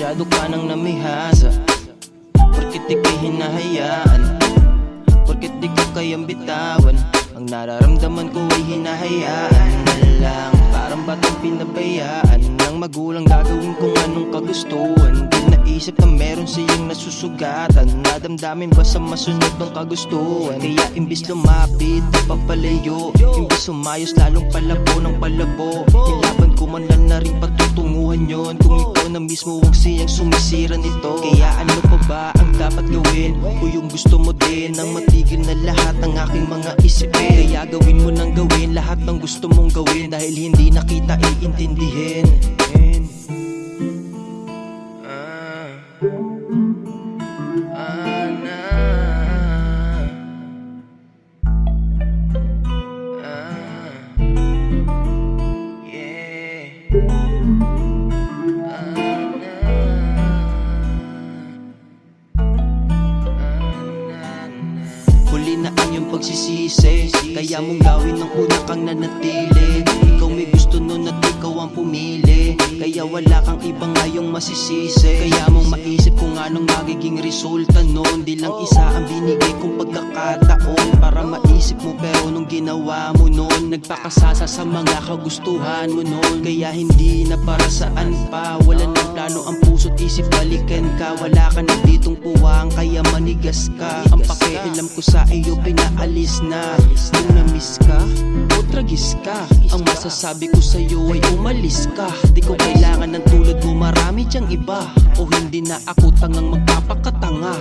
Masyado ka nang namihasa, porket di ka hinahayaan, porket di ka kayang bitawan. Ang nararamdaman ko ay hinahayaan na lang. Parang batang pinabayaan ng magulang, gagawin kung anong kagustuhan. Di naisip na meron siyang nasusugatan, nadamdamin ba sa masunod ng kagustuhan? Kaya imbis lumapit, papalayo, imbis umayos, lalong palabo ng palabo. Nilaban ko man lang na rin patutunguhan yon, kung ikaw na mismo ang siyang sumisira nito. Kaya ano pa ba ang dapat gawin? O yung gusto mo din nang matigil na lahat ng aking mga isipin? Kaya gawin mo nang gawin lahat ng gusto mong gawin, dahil hindi na kita iintindihin. Huli na ang iyong pagsisisi, kaya mong gawin ng una kang nanatili. Ikaw may gusto nun at ikaw ang pumili, kaya wala kang ibang ngayong masisisi. Kaya mong maisip kung anong magiging resulta nun. Di lang isa ang binigay kong pagkakataon para maisip mo, pero nung ginawa mo nun, nagpakasasa sa mga kagustuhan mo nun. Kaya hindi na para saan pa, wala ng plano ang puso't isip, balikan ka. Wala ka na ditong puwang, kaya manigas ka. Ang pakialam ko sa iyo pinaalis na. Nung na-miss ka o tragis ka, ang masasabi ko sa iyo ay umalis ka. Di ko kailangan ng tulad mo, marami diyang iba. O hindi na ako tangang magpapakatanga.